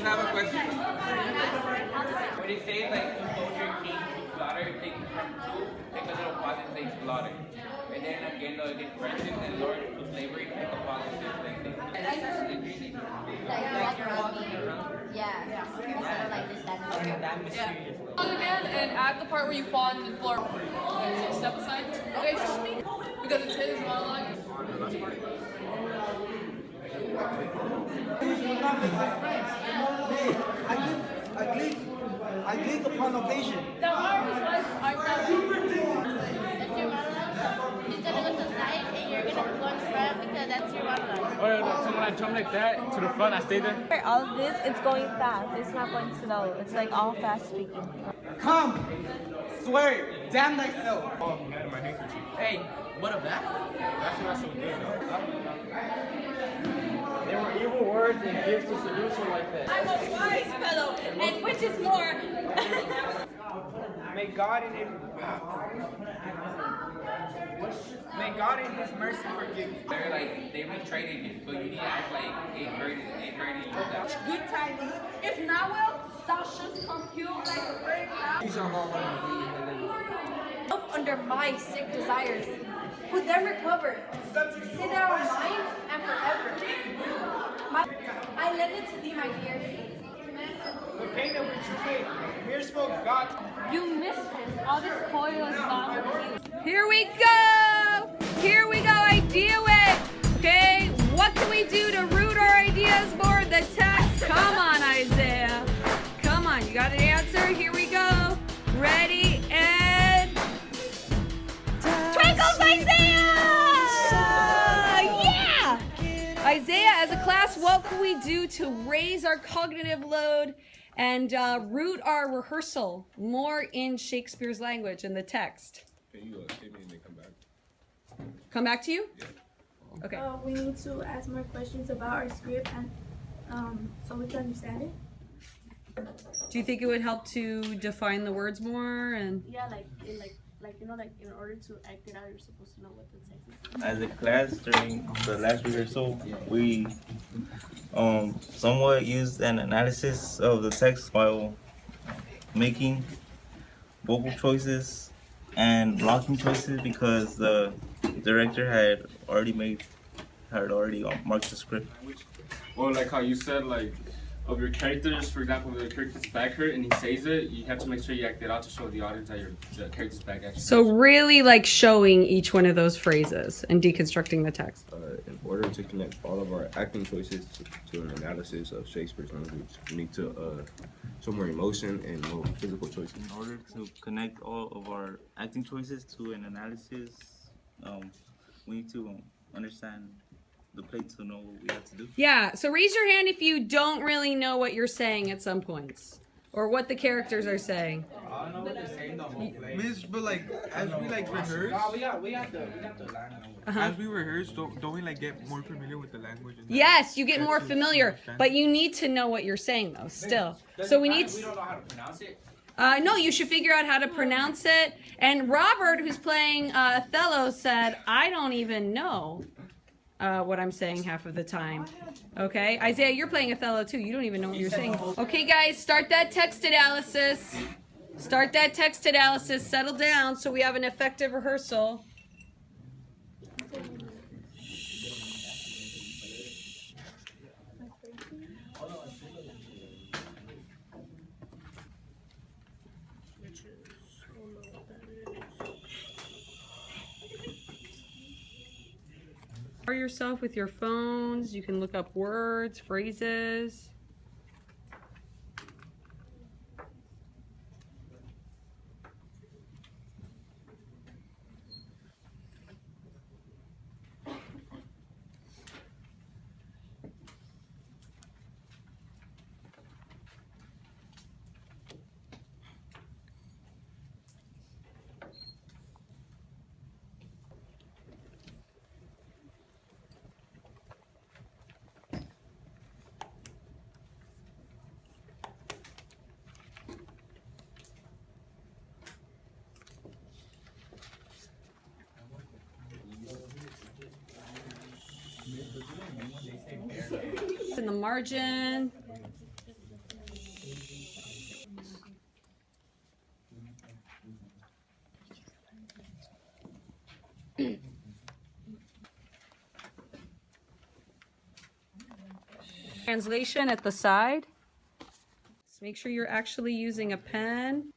have a question? When they say like to soldier king to slaughter, it takes from two, take a little pause and say slaughter. And then again, though, it gets Francis and Lord to slavery, take a pause and say slavery. That's actually really Like you're walking around. Yeah. Instead of like just standing there. Yeah. Again, and at the part where you fall on the floor. Okay, so step aside. Okay, just me. Because it's his monologue. I click upon occasion. The ours was our that's your monologue. He's gonna go to the side and you're gonna go in front because that's your monologue. Or so when I jump like that to the front, I stay there. All of this, it's going fast. It's not going slow. It's like all fast speaking. Come, swear, damn thyself. Oh, I'm mad at my handkerchief. Hey, what of that? That's not so good. There were evil words and gifts to seduce her like that. I'm a wise fellow, and which is more? May God in His mercy forgive you. They're like, they retraded you, so you need to act like it hurt you. Good tidings. If not well, thou shalt compute like a great Under my sick desires, who then recover, sit down on mine and forever. I lend it to thee, my dear. The pain of which you paid, merciful God. You mistress, all this coil is not with you. Here we go! Here we go, idea it! Okay, what can we do to root our ideas more? The text. Come on, Isaiah. Come on, you got an answer? Here we go. Ready, and... Twinkles, Isaiah! Yeah! Isaiah, as a class, what can we do to raise our cognitive load and root our rehearsal more in Shakespeare's language and the text? Can you take me and then come back? Come back to you? Yeah. Okay. We need to ask more questions about our script and so we can understand it. Do you think it would help to define the words more and? Yeah, like you know, like in order to act it out, you're supposed to know what the text is. As a class during the last rehearsal, we somewhat used an analysis of the text while making vocal choices and blocking choices because the director had already marked the script. Or like how you said, like, of your characters, for example, if the character's back hurt and he says it, you have to make sure you act it out to show the audience that the character's back actually. So really like showing each one of those phrases and deconstructing the text. In order to connect all of our acting choices to an analysis of Shakespeare's language, we need to show more emotion and more physical choices. In order to connect all of our acting choices to an analysis, we need to understand the play to know what we have to do. Yeah, so raise your hand if you don't really know what you're saying at some points or what the characters are saying. I don't know what they're saying the whole play. Miss, but like as we like rehearse, we got the line. as we rehearse, don't we like get more familiar with the language? And Yes, you get more familiar, but you need to know what you're saying though, still. So we need We don't know how to pronounce it. no, you should figure out how to pronounce it. And Robert, who's playing Othello, said, I don't even know what I'm saying half of the time. Okay, Isaiah, you're playing Othello too. You don't even know what you're saying. Okay, guys, start that text analysis. Start that text analysis. Settle down so we have an effective rehearsal. Yourself with your phones. You can look up words, phrases. In the margin. Translation at the side. Just make sure you're actually using a pen.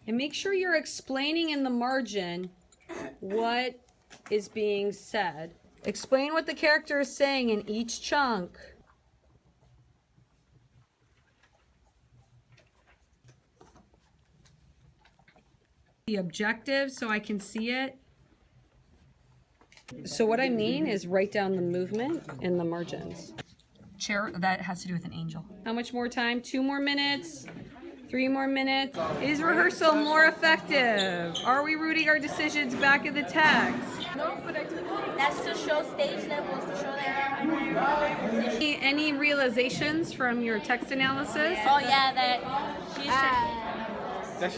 And make sure you're explaining in the margin what is being said. Explain what the character is saying in each chunk. The objective so I can see it. So what I mean is write down the movement in the margins. Chair, that has to do with an angel. How much more time? 2 more minutes? 3 more minutes? Is rehearsal more effective? Are we rooting our decisions back in the text? No, but that's to show stage levels, to show that. Any realizations from your text analysis? Oh yeah, that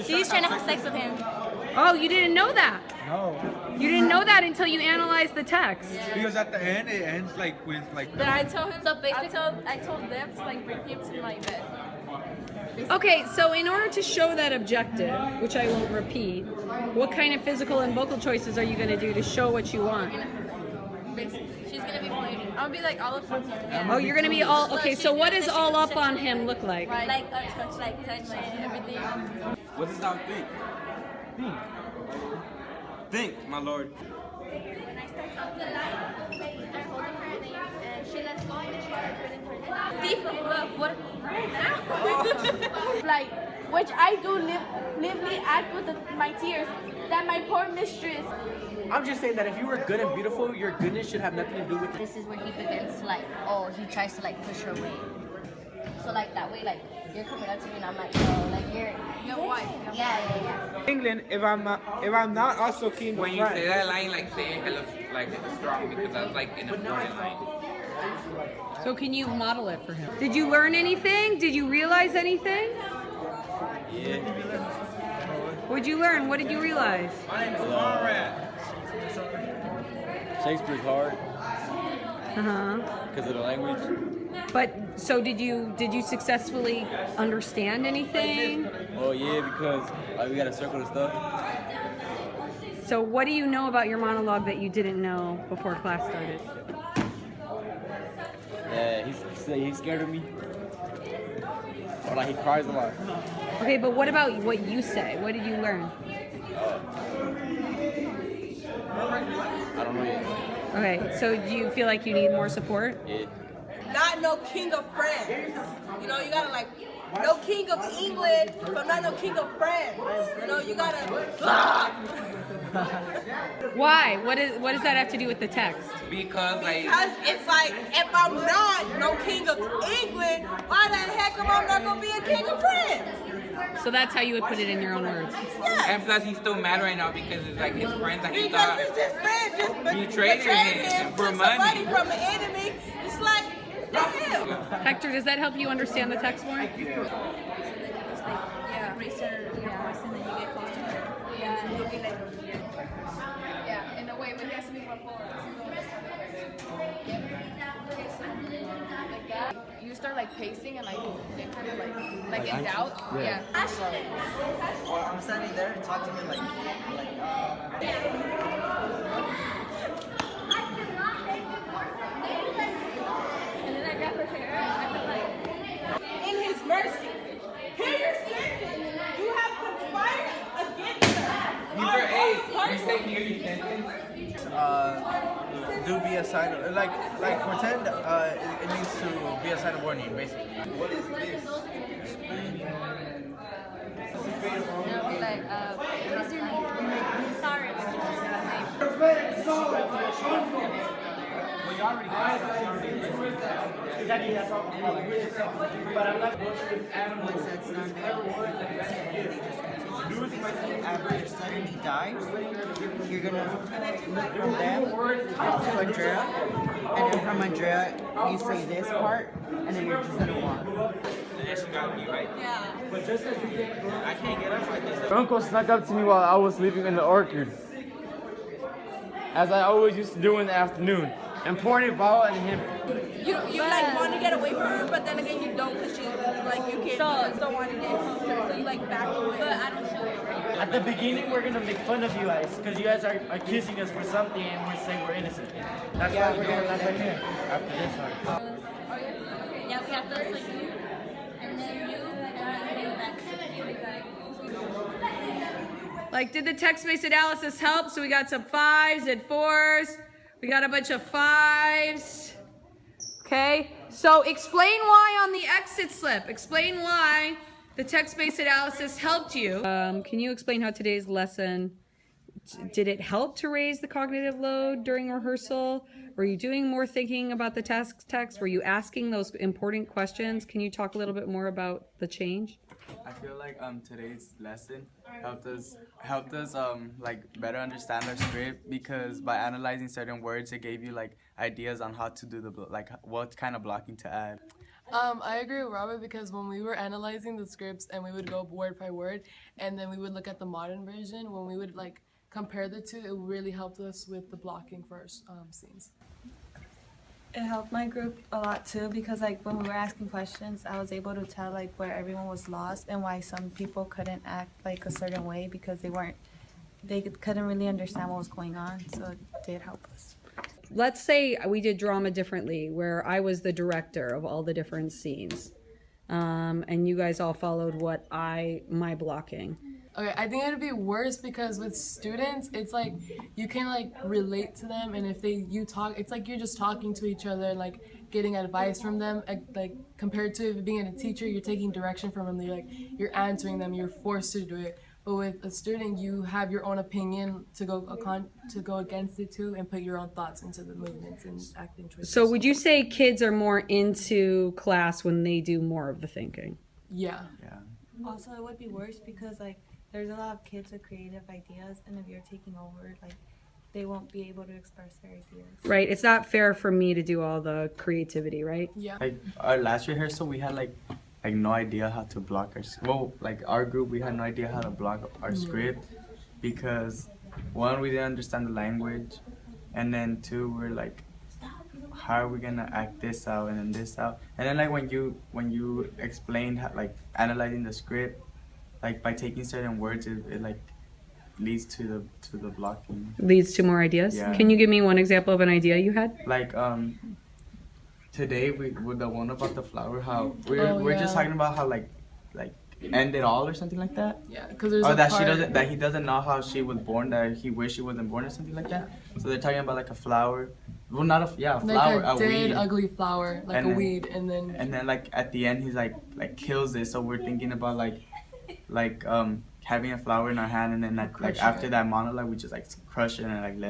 she's trying to have sex with him. Oh, you didn't know that? No. You didn't know that until you analyzed the text. Because at the end, it ends like with like. Then I told him. So basically, I told them to like bring him to my bed. Okay, so in order to show that objective, which I won't repeat, what kind of physical and vocal choices are you going to do to show what you want? Basically, she's gonna be flirting. I'm gonna be like all up on him. Oh, you're going to be all... Okay, so what does all up on him look like? Like a touch, like everything. What does that think? Think, my lord. When I start up the light, I start holding her name, and she lets go, and she starts putting her name. Thief of love, what? Like, which I do lively act with my tears, that my poor mistress. I'm just saying that if you were good and beautiful, your goodness should have nothing to do with it. This is where he begins to like, oh, he tries to like push her away. So like that way, like you're coming up to me and I'm like, oh, like you're Your wife. yeah. England, if I'm not also keen to When you say that line, like say it hella like strong because that's like an important line. So can you model it for him? Did you learn anything? Did you realize anything? Yeah. What'd you learn? What did you realize? Shakespeare's hard Uh-huh. because of the language. But so did you successfully understand anything? Oh yeah, because we gotta circle the stuff. So what do you know about your monologue that you didn't know before class started? Yeah, he's scared of me. Or like he cries a lot. Okay, but what about what you say? What did you learn? I don't know yet. Okay, so do you feel like you need more support? Yeah. Not no king of France. You know, you gotta like, no king of England, but not no king of France. You know, you gotta. Why? What does that have to do with the text? Because it's like, if I'm not no king of England, why the heck am I not gonna be a king of France? So that's how you would put it in your own words. Yeah. And plus he's still mad right now because it's like his friend that he Because thought it's his friend just betrayed him for took money. somebody from an enemy. It's like, damn. Hector, does that help you understand the text more? Yeah. Raise her voice and then you get close to her. Yeah, and you'll be like. Yeah, in a way, but he has to be more forward. Like that. You start like pacing and like get kind of like in doubt. Yeah. Well, I'm standing there and talk to me like. And then I grab her hair and I'm like, in his mercy, hear your sentence. You have conspired against her. These are A's. You say hear your sentence. Do be a sign of like pretend it needs to be a sign of warning basically. What is this? It'll be like, what is your name? Sorry, what's your name? Well, you already got it. Exactly, that's all. But I'm not going to animals that's not After suddenly dies, you're gonna look from them to Andrea, and then from Andrea you say this part, and then you're just gonna walk. Yeah. But just as you get I can't get up like this. My uncle snuck up to me while I was sleeping in the orchard, as I always used to do in the afternoon, and pouring a bottle at him. You like want to get away from her, but then again you don't because she's like you can't. You just don't want to get closer, so you like back away. But I don't show it, right? I At the beginning, we're gonna make fun of you guys because you guys are accusing us for something and we're saying we're innocent. That's why we're doing that right here after this one. Yeah, we have those like you, and then you, and then back. Like, did the text-based analysis help? So we got some 5s and 4s. We got a bunch of 5s. Okay, so explain why on the exit slip. Explain why the text-based analysis helped you. Can you explain how today's lesson, did it help to raise the cognitive load during rehearsal? Were you doing more thinking about the text? Were you asking those important questions? Can you talk a little bit more about the change? I feel like today's lesson helped us like better understand our script, because by analyzing certain words it gave you like ideas on how to do what kind of blocking to add. I agree with Robert, because when we were analyzing the scripts and we would go word by word and then we would look at the modern version, when we would like compare the two, it really helped us with the blocking for our scenes. It helped my group a lot too, because like when we were asking questions, I was able to tell like where everyone was lost and why some people couldn't act like a certain way because they couldn't really understand what was going on. So it did help us. Let's say we did drama differently, where I was the director of all the different scenes, and you guys all followed my blocking. Okay, I think it'd be worse because with students, it's like you can like relate to them, and if you talk, it's like you're just talking to each other and like getting advice from them. Like compared to being a teacher, you're taking direction from them. You're answering them. You're forced to do it. But with a student, you have your own opinion to go against it too, and put your own thoughts into the movements and acting choices. So would you say kids are more into class when they do more of the thinking? Yeah. Also, it would be worse because like there's a lot of kids with creative ideas, and if you're taking over, like they won't be able to express their ideas. Right. It's not fair for me to do all the creativity, right? Yeah. Like our last rehearsal, we had like no idea how to block our group, we had no idea how to block our script, because one, we didn't understand the language, and then two, we're like, how are we gonna act this out and then this out? And then like when you explained how, like analyzing the script, like by taking certain words, it like leads to the blocking. Leads to more ideas? Yeah. Can you give me one example of an idea you had? Like today with the one about the flower, how we're just talking about how like end it all or something like that. Yeah, because there's that he doesn't know how she was born, that he wished she wasn't born or something like that. So they're talking about like a flower. Well, not a flower, like a dead, weed. ugly flower, like a weed, and then like at the end he's like kills it. So we're thinking about like having a flower in our hand, and then like after that monologue we just like crush it and like let